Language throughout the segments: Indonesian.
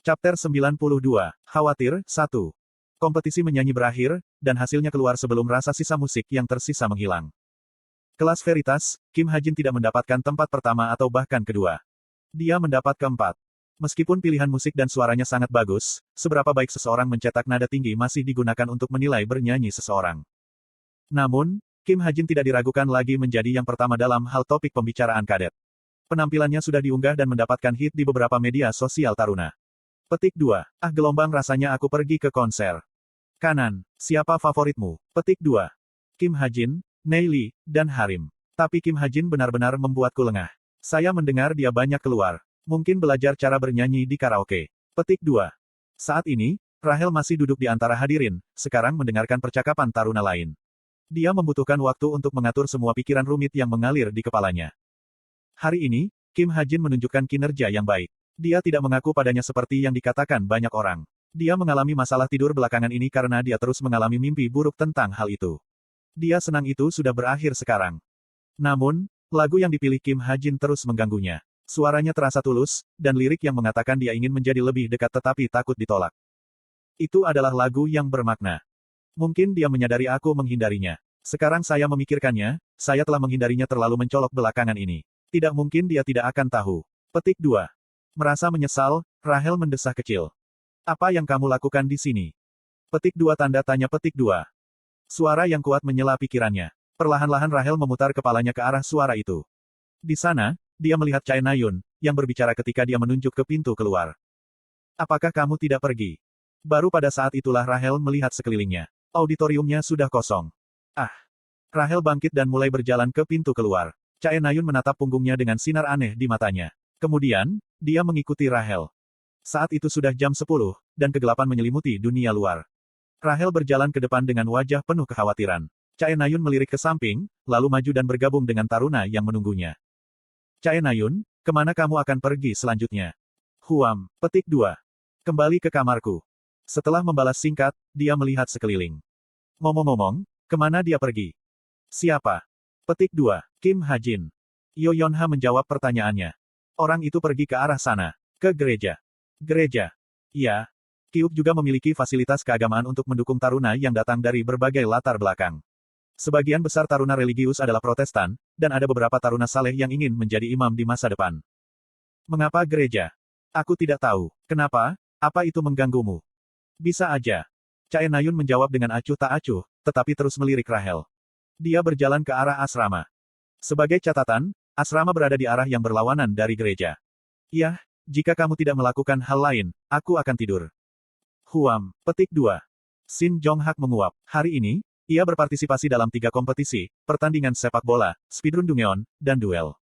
Chapter 92, Khawatir, 1. Kompetisi menyanyi berakhir, dan hasilnya keluar sebelum rasa sisa musik yang tersisa menghilang. Kelas Veritas, Kim Ha-jin tidak mendapatkan tempat pertama atau bahkan kedua. Dia mendapat keempat. Meskipun pilihan musik dan suaranya sangat bagus, seberapa baik seseorang mencetak nada tinggi masih digunakan untuk menilai bernyanyi seseorang. Namun, Kim Ha-jin tidak diragukan lagi menjadi yang pertama dalam hal topik pembicaraan kadet. Penampilannya sudah diunggah dan mendapatkan hit di beberapa media sosial taruna. Petik 2. Ah, gelombang rasanya aku pergi ke konser. Kanan. Siapa favoritmu? Petik 2. Kim Ha-jin, Neili, dan Harim. Tapi Kim Ha-jin benar-benar membuatku lengah. Saya mendengar dia banyak keluar. Mungkin belajar cara bernyanyi di karaoke. Petik 2. Saat ini, Rahel masih duduk di antara hadirin, sekarang mendengarkan percakapan taruna lain. Dia membutuhkan waktu untuk mengatur semua pikiran rumit yang mengalir di kepalanya. Hari ini, Kim Ha-jin menunjukkan kinerja yang baik. Dia tidak mengaku padanya seperti yang dikatakan banyak orang. Dia mengalami masalah tidur belakangan ini karena dia terus mengalami mimpi buruk tentang hal itu. Dia senang itu sudah berakhir sekarang. Namun, lagu yang dipilih Kim Ha-jin terus mengganggunya. Suaranya terasa tulus, dan lirik yang mengatakan dia ingin menjadi lebih dekat tetapi takut ditolak. Itu adalah lagu yang bermakna. Mungkin dia menyadari aku menghindarinya. Sekarang saya memikirkannya, saya telah menghindarinya terlalu mencolok belakangan ini. Tidak mungkin dia tidak akan tahu. Petik 2. Merasa menyesal, Rahel mendesah kecil. Apa yang kamu lakukan di sini? Petik 2 tanda tanya petik 2. Suara yang kuat menyela pikirannya. Perlahan-lahan Rahel memutar kepalanya ke arah suara itu. Di sana, dia melihat Chae Na-yun, yang berbicara ketika dia menunjuk ke pintu keluar. Apakah kamu tidak pergi? Baru pada saat itulah Rahel melihat sekelilingnya. Auditoriumnya sudah kosong. Ah! Rahel bangkit dan mulai berjalan ke pintu keluar. Chae Na-yun menatap punggungnya dengan sinar aneh di matanya. Kemudian, dia mengikuti Rahel. Saat itu sudah jam 10, dan kegelapan menyelimuti dunia luar. Rahel berjalan ke depan dengan wajah penuh kekhawatiran. Chae Na-yun melirik ke samping, lalu maju dan bergabung dengan taruna yang menunggunya. Chae Na-yun, kemana kamu akan pergi selanjutnya? Huam, petik 2. Kembali ke kamarku. Setelah membalas singkat, dia melihat sekeliling. Ngomong-ngomong, kemana dia pergi? Siapa? Petik 2. Kim Ha-jin. Yo Yeon-ha menjawab pertanyaannya. Orang itu pergi ke arah sana. Ke gereja. Gereja. Ya. Kyuk juga memiliki fasilitas keagamaan untuk mendukung taruna yang datang dari berbagai latar belakang. Sebagian besar taruna religius adalah Protestan, dan ada beberapa taruna saleh yang ingin menjadi imam di masa depan. Mengapa gereja? Aku tidak tahu. Kenapa? Apa itu mengganggumu? Bisa aja. Chae Na-yun menjawab dengan acuh tak acuh, tetapi terus melirik Rahel. Dia berjalan ke arah asrama. Sebagai catatan, asrama berada di arah yang berlawanan dari gereja. Yah, jika kamu tidak melakukan hal lain, aku akan tidur. Huam, petik 2. Shin Jong-hak menguap. Hari ini, ia berpartisipasi dalam 3 kompetisi, pertandingan sepak bola, speedrun Dungeon, dan duel.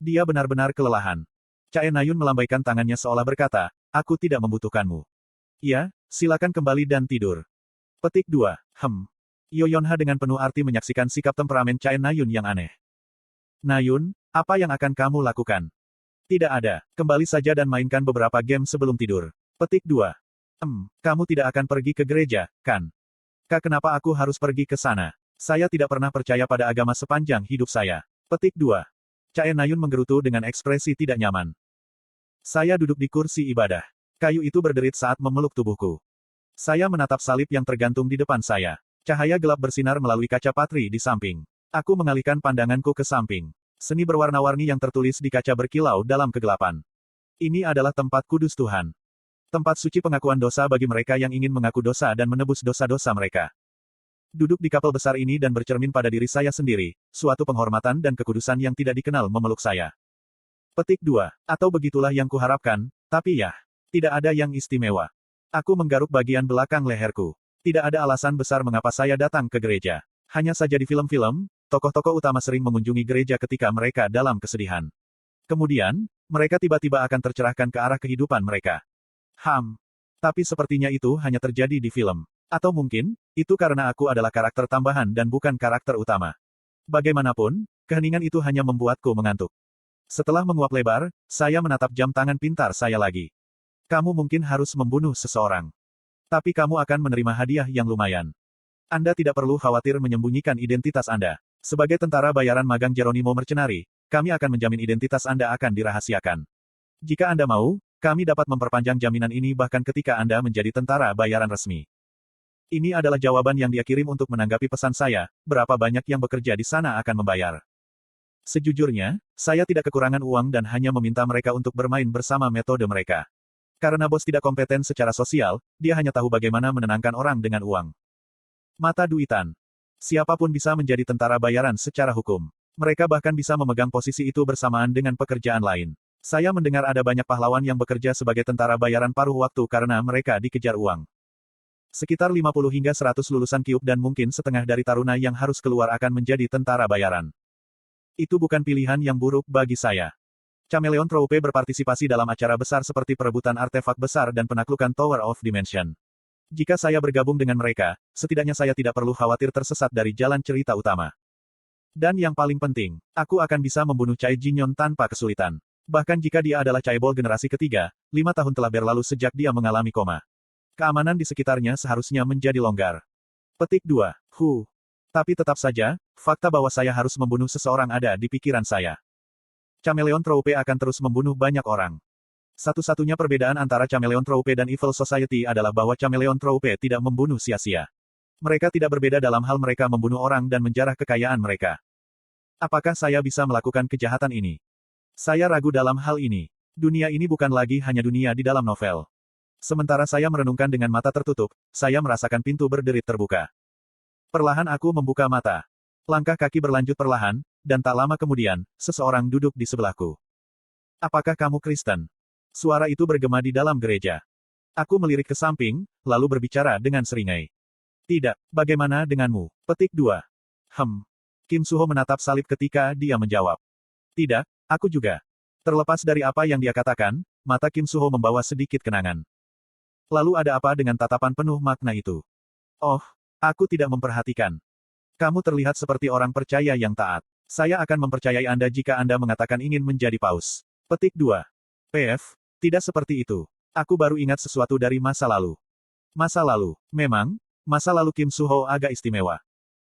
Dia benar-benar kelelahan. Chae Na-yun melambaikan tangannya seolah berkata, aku tidak membutuhkanmu. Ya, silakan kembali dan tidur. Petik 2. Yo Yeon-ha dengan penuh arti menyaksikan sikap temperamen Chae Na-yun yang aneh. Na-yun, apa yang akan kamu lakukan? Tidak ada. Kembali saja dan mainkan beberapa game sebelum tidur. Petik 2. Kamu tidak akan pergi ke gereja, kan? Kenapa aku harus pergi ke sana? Saya tidak pernah percaya pada agama sepanjang hidup saya. Petik 2. Chae Na-yun menggerutu dengan ekspresi tidak nyaman. Saya duduk di kursi ibadah. Kayu itu berderit saat memeluk tubuhku. Saya menatap salib yang tergantung di depan saya. Cahaya gelap bersinar melalui kaca patri di samping. Aku mengalihkan pandanganku ke samping. Seni berwarna-warni yang tertulis di kaca berkilau dalam kegelapan. Ini adalah tempat kudus Tuhan. Tempat suci pengakuan dosa bagi mereka yang ingin mengaku dosa dan menebus dosa-dosa mereka. Duduk di kapel besar ini dan bercermin pada diri saya sendiri, suatu penghormatan dan kekudusan yang tidak dikenal memeluk saya. Petik 2. Atau begitulah yang kuharapkan, tapi ya, tidak ada yang istimewa. Aku menggaruk bagian belakang leherku. Tidak ada alasan besar mengapa saya datang ke gereja. Hanya saja di film-film, tokoh-tokoh utama sering mengunjungi gereja ketika mereka dalam kesedihan. Kemudian, mereka tiba-tiba akan tercerahkan ke arah kehidupan mereka. Tapi sepertinya itu hanya terjadi di film. Atau mungkin, itu karena aku adalah karakter tambahan dan bukan karakter utama. Bagaimanapun, keheningan itu hanya membuatku mengantuk. Setelah menguap lebar, saya menatap jam tangan pintar saya lagi. Kamu mungkin harus membunuh seseorang. Tapi kamu akan menerima hadiah yang lumayan. Anda tidak perlu khawatir menyembunyikan identitas Anda. Sebagai tentara bayaran magang Geronimo Mercenari, kami akan menjamin identitas Anda akan dirahasiakan. Jika Anda mau, Kami dapat memperpanjang jaminan ini bahkan ketika Anda menjadi tentara bayaran resmi. Ini adalah jawaban yang dia kirim untuk menanggapi pesan saya, berapa banyak yang bekerja di sana akan membayar. Sejujurnya, saya tidak kekurangan uang dan hanya meminta mereka untuk bermain bersama metode mereka. Karena bos tidak kompeten secara sosial, dia hanya tahu bagaimana menenangkan orang dengan uang. Mata duitan. Siapapun bisa menjadi tentara bayaran secara hukum. Mereka bahkan bisa memegang posisi itu bersamaan dengan pekerjaan lain. Saya mendengar ada banyak pahlawan yang bekerja sebagai tentara bayaran paruh waktu karena mereka dikejar uang. Sekitar 50 hingga 100 lulusan Kyuup dan mungkin setengah dari taruna yang harus keluar akan menjadi tentara bayaran. Itu bukan pilihan yang buruk bagi saya. Chameleon Troupe berpartisipasi dalam acara besar seperti perebutan artefak besar dan penaklukan Tower of Dimension. Jika saya bergabung dengan mereka, setidaknya saya tidak perlu khawatir tersesat dari jalan cerita utama. Dan yang paling penting, aku akan bisa membunuh Cai Jinyon tanpa kesulitan. Bahkan jika dia adalah Chaebol generasi ketiga, 5 tahun telah berlalu sejak dia mengalami koma. Keamanan di sekitarnya seharusnya menjadi longgar. Petik 2. Tapi tetap saja, fakta bahwa saya harus membunuh seseorang ada di pikiran saya. Chameleon Troupe akan terus membunuh banyak orang. Satu-satunya perbedaan antara Chameleon Troupe dan Evil Society adalah bahwa Chameleon Troupe tidak membunuh sia-sia. Mereka tidak berbeda dalam hal mereka membunuh orang dan menjarah kekayaan mereka. Apakah saya bisa melakukan kejahatan ini? Saya ragu dalam hal ini. Dunia ini bukan lagi hanya dunia di dalam novel. Sementara saya merenungkan dengan mata tertutup, saya merasakan pintu berderit terbuka. Perlahan aku membuka mata. Langkah kaki berlanjut perlahan, dan tak lama kemudian, seseorang duduk di sebelahku. Apakah kamu Kristen? Suara itu bergema di dalam gereja. Aku melirik ke samping, lalu berbicara dengan seringai. Tidak, bagaimana denganmu? Petik 2. Kim Suho menatap salib ketika dia menjawab. Tidak, aku juga. Terlepas dari apa yang dia katakan, mata Kim Suho membawa sedikit kenangan. Lalu ada apa dengan tatapan penuh makna itu? Oh, aku tidak memperhatikan. Kamu terlihat seperti orang percaya yang taat. Saya akan mempercayai Anda jika Anda mengatakan ingin menjadi paus. Petik 2. PF, tidak seperti itu. Aku baru ingat sesuatu dari masa lalu. Masa lalu, memang, masa lalu Kim Suho agak istimewa.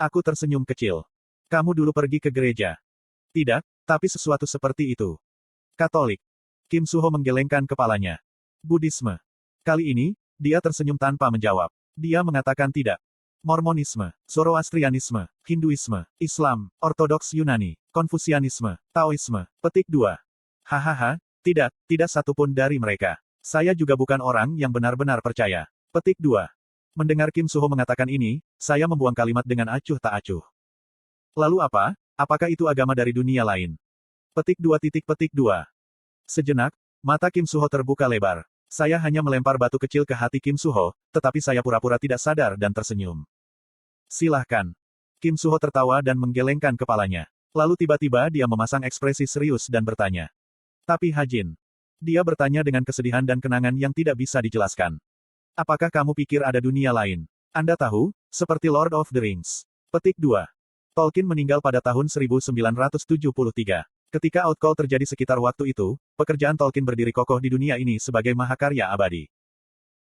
Aku tersenyum kecil. Kamu dulu pergi ke gereja. Tidak, tapi sesuatu seperti itu. Katolik. Kim Suho menggelengkan kepalanya. Buddhisme. Kali ini, dia tersenyum tanpa menjawab. Dia mengatakan tidak. Mormonisme, Zoroastrianisme, Hinduisme, Islam, Ortodoks Yunani, Konfusianisme, Taoisme. Petik 2. Hahaha, tidak satupun dari mereka. Saya juga bukan orang yang benar-benar percaya. Petik 2. Mendengar Kim Suho mengatakan ini, saya membuang kalimat dengan acuh tak acuh. Lalu apa? Apakah itu agama dari dunia lain? Petik 2. Sejenak, mata Kim Suho terbuka lebar. Saya hanya melempar batu kecil ke hati Kim Suho, tetapi saya pura-pura tidak sadar dan tersenyum. Silahkan. Kim Suho tertawa dan menggelengkan kepalanya. Lalu tiba-tiba dia memasang ekspresi serius dan bertanya. Tapi Hajin. Dia bertanya dengan kesedihan dan kenangan yang tidak bisa dijelaskan. Apakah kamu pikir ada dunia lain? Anda tahu, seperti Lord of the Rings. Petik 2. Tolkien meninggal pada tahun 1973. Ketika Outcall terjadi sekitar waktu itu, pekerjaan Tolkien berdiri kokoh di dunia ini sebagai mahakarya abadi.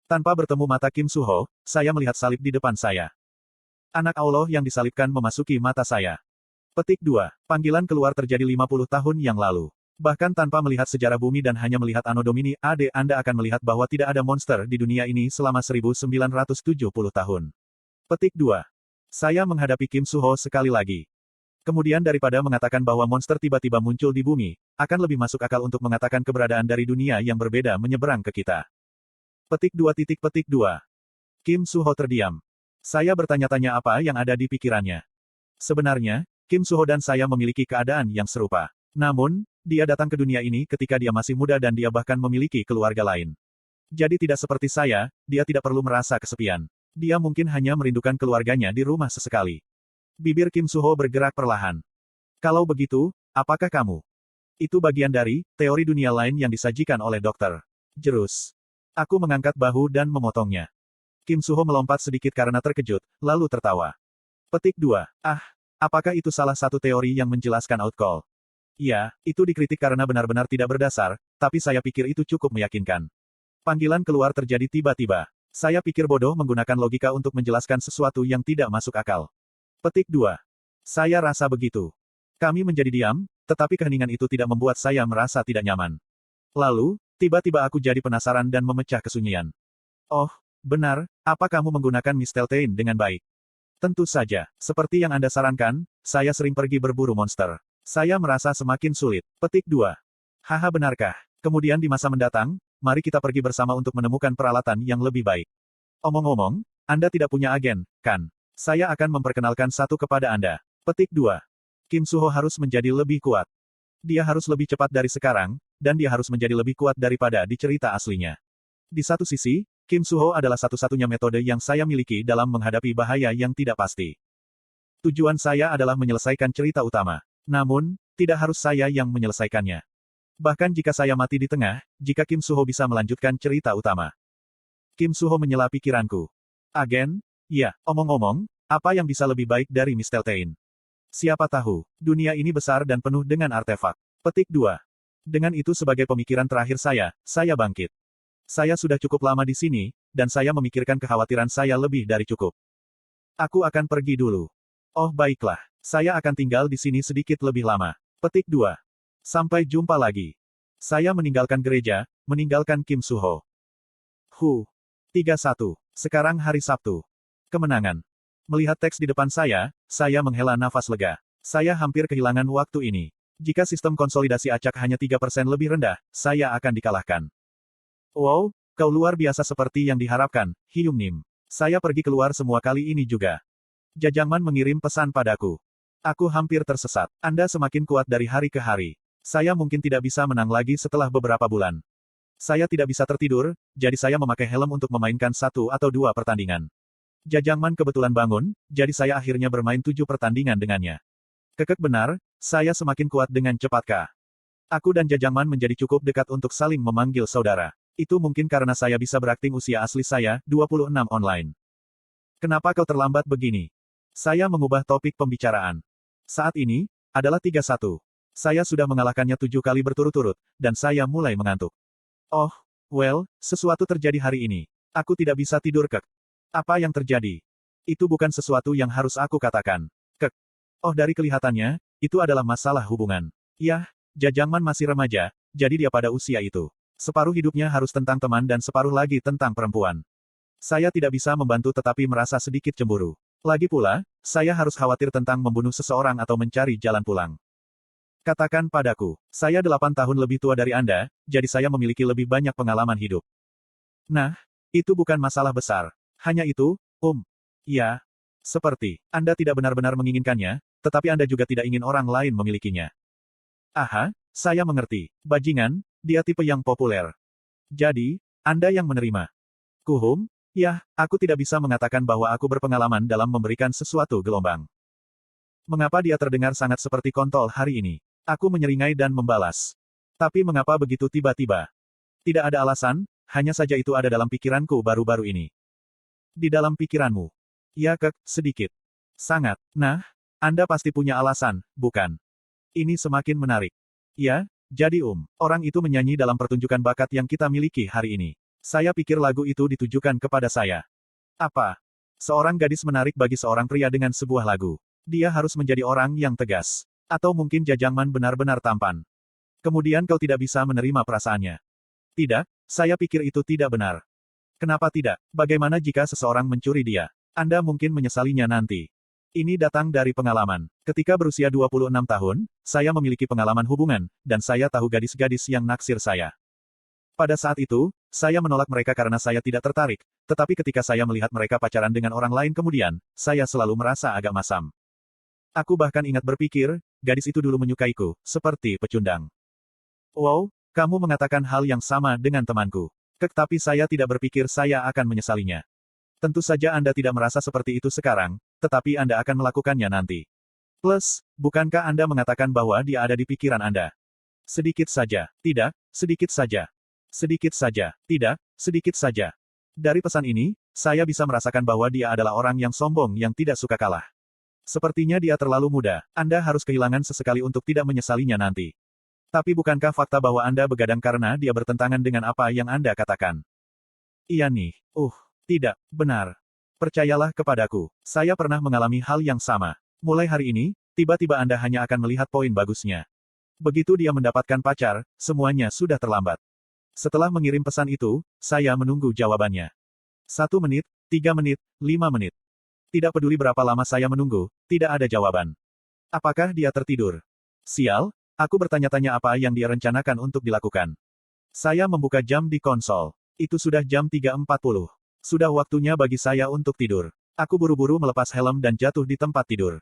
Tanpa bertemu mata Kim Suho, saya melihat salib di depan saya. Anak Allah yang disalibkan memasuki mata saya. Petik 2. Panggilan keluar terjadi 50 tahun yang lalu. Bahkan tanpa melihat sejarah bumi dan hanya melihat Anno Domini AD, Anda akan melihat bahwa tidak ada monster di dunia ini selama 1970 tahun. Petik 2. Saya menghadapi Kim Suho sekali lagi. Kemudian daripada mengatakan bahwa monster tiba-tiba muncul di bumi, akan lebih masuk akal untuk mengatakan keberadaan dari dunia yang berbeda menyeberang ke kita. Petik 2. Kim Suho terdiam. Saya bertanya-tanya apa yang ada di pikirannya. Sebenarnya, Kim Suho dan saya memiliki keadaan yang serupa. Namun, dia datang ke dunia ini ketika dia masih muda dan dia bahkan memiliki keluarga lain. Jadi tidak seperti saya, dia tidak perlu merasa kesepian. Dia mungkin hanya merindukan keluarganya di rumah sesekali. Bibir Kim Suho bergerak perlahan. Kalau begitu, apakah kamu? Itu bagian dari teori dunia lain yang disajikan oleh Dr. Jerus. Aku mengangkat bahu dan memotongnya. Kim Suho melompat sedikit karena terkejut, lalu tertawa. Petik 2. Apakah itu salah satu teori yang menjelaskan Outcall? Iya, itu dikritik karena benar-benar tidak berdasar, tapi saya pikir itu cukup meyakinkan. Panggilan keluar terjadi tiba-tiba. Saya pikir bodoh menggunakan logika untuk menjelaskan sesuatu yang tidak masuk akal. Petik 2. Saya rasa begitu. Kami menjadi diam, tetapi keheningan itu tidak membuat saya merasa tidak nyaman. Lalu, Tiba-tiba aku jadi penasaran dan memecah kesunyian. Oh, benar, apa kamu menggunakan Misteltein dengan baik? Tentu saja, seperti yang Anda sarankan, saya sering pergi berburu monster. Saya merasa semakin sulit. Petik 2. Haha, benarkah? Kemudian di masa mendatang, mari kita pergi bersama untuk menemukan peralatan yang lebih baik. Omong-omong, Anda tidak punya agen, kan? Saya akan memperkenalkan satu kepada Anda. Petik 2. Kim Suho harus menjadi lebih kuat. Dia harus lebih cepat dari sekarang, dan dia harus menjadi lebih kuat daripada di cerita aslinya. Di satu sisi, Kim Suho adalah satu-satunya metode yang saya miliki dalam menghadapi bahaya yang tidak pasti. Tujuan saya adalah menyelesaikan cerita utama. Namun, tidak harus saya yang menyelesaikannya. Bahkan jika saya mati di tengah, jika Kim Suho bisa melanjutkan cerita utama. Kim Suho menyela pikiranku. Agen? Ya, omong-omong, apa yang bisa lebih baik dari Misteltein? Siapa tahu, dunia ini besar dan penuh dengan artefak. Petik 2. Dengan itu sebagai pemikiran terakhir saya bangkit. Saya sudah cukup lama di sini, dan saya memikirkan kekhawatiran saya lebih dari cukup. Aku akan pergi dulu. Oh baiklah, saya akan tinggal di sini sedikit lebih lama. Petik 2. Sampai jumpa lagi. Saya meninggalkan gereja, meninggalkan Kim Suho. 31. Sekarang hari Sabtu. Kemenangan. Melihat teks di depan saya menghela nafas lega. Saya hampir kehilangan waktu ini. Jika sistem konsolidasi acak hanya 3% lebih rendah, saya akan dikalahkan. Wow, kau luar biasa seperti yang diharapkan, Hyung Nim. Saya pergi keluar semua kali ini juga. Jajangman mengirim pesan padaku. Aku hampir tersesat. Anda semakin kuat dari hari ke hari. Saya mungkin tidak bisa menang lagi setelah beberapa bulan. Saya tidak bisa tertidur, jadi saya memakai helm untuk memainkan 1 atau 2 pertandingan. Jajangman kebetulan bangun, jadi saya akhirnya bermain 7 pertandingan dengannya. Kekek benar, saya semakin kuat dengan cepat. Aku dan Jajangman menjadi cukup dekat untuk saling memanggil saudara. Itu mungkin karena saya bisa berakting usia asli saya, 26 online. Kenapa kau terlambat begini? Saya mengubah topik pembicaraan. Saat ini, adalah 31. Saya sudah mengalahkannya 7 kali berturut-turut, dan saya mulai mengantuk. Oh, well, sesuatu terjadi hari ini. Aku tidak bisa tidur kek. Apa yang terjadi? Itu bukan sesuatu yang harus aku katakan. Kek. Oh dari kelihatannya, itu adalah masalah hubungan. Yah, Jajangman masih remaja, jadi dia pada usia itu. Separuh hidupnya harus tentang teman dan separuh lagi tentang perempuan. Saya tidak bisa membantu tetapi merasa sedikit cemburu. Lagi pula, saya harus khawatir tentang membunuh seseorang atau mencari jalan pulang. Katakan padaku, saya 8 tahun lebih tua dari Anda, jadi saya memiliki lebih banyak pengalaman hidup. Nah, itu bukan masalah besar. Hanya itu, ya, seperti, Anda tidak benar-benar menginginkannya, tetapi Anda juga tidak ingin orang lain memilikinya. Aha, saya mengerti. Bajingan, dia tipe yang populer. Jadi, Anda yang menerima. Ya, aku tidak bisa mengatakan bahwa aku berpengalaman dalam memberikan sesuatu gelombang. Mengapa dia terdengar sangat seperti kontol hari ini? Aku menyeringai dan membalas. Tapi mengapa begitu tiba-tiba? Tidak ada alasan, hanya saja itu ada dalam pikiranku baru-baru ini. Di dalam pikiranmu. Ya kek, sedikit. Sangat. Nah, Anda pasti punya alasan, bukan? Ini semakin menarik. Ya, jadi orang itu menyanyi dalam pertunjukan bakat yang kita miliki hari ini. Saya pikir lagu itu ditujukan kepada saya. Apa? Seorang gadis menarik bagi seorang pria dengan sebuah lagu. Dia harus menjadi orang yang tegas. Atau mungkin Jajangman benar-benar tampan. Kemudian kau tidak bisa menerima perasaannya. Tidak, saya pikir itu tidak benar. Kenapa tidak? Bagaimana jika seseorang mencuri dia? Anda mungkin menyesalinya nanti. Ini datang dari pengalaman. Ketika berusia 26 tahun, saya memiliki pengalaman hubungan, dan saya tahu gadis-gadis yang naksir saya. Pada saat itu, saya menolak mereka karena saya tidak tertarik, tetapi ketika saya melihat mereka pacaran dengan orang lain kemudian, saya selalu merasa agak masam. Aku bahkan ingat berpikir, gadis itu dulu menyukaiku, seperti pecundang. Wow, kamu mengatakan hal yang sama dengan temanku. Tapi saya tidak berpikir saya akan menyesalinya. Tentu saja Anda tidak merasa seperti itu sekarang, tetapi Anda akan melakukannya nanti. Plus, bukankah Anda mengatakan bahwa dia ada di pikiran Anda? Sedikit saja, tidak, sedikit saja. Sedikit saja, tidak, sedikit saja. Dari pesan ini, saya bisa merasakan bahwa dia adalah orang yang sombong yang tidak suka kalah. Sepertinya dia terlalu muda, Anda harus kehilangan sesekali untuk tidak menyesalinya nanti. Tapi bukankah fakta bahwa Anda begadang karena dia bertentangan dengan apa yang Anda katakan? Iya nih, tidak, benar. Percayalah kepadaku, saya pernah mengalami hal yang sama. Mulai hari ini, tiba-tiba Anda hanya akan melihat poin bagusnya. Begitu dia mendapatkan pacar, semuanya sudah terlambat. Setelah mengirim pesan itu, saya menunggu jawabannya. 1 menit, 3 menit, 5 menit. Tidak peduli berapa lama saya menunggu, tidak ada jawaban. Apakah dia tertidur? Sial, aku bertanya-tanya apa yang dia rencanakan untuk dilakukan. Saya membuka jam di konsol. Itu sudah jam 3.40. Sudah waktunya bagi saya untuk tidur. Aku buru-buru melepas helm dan jatuh di tempat tidur.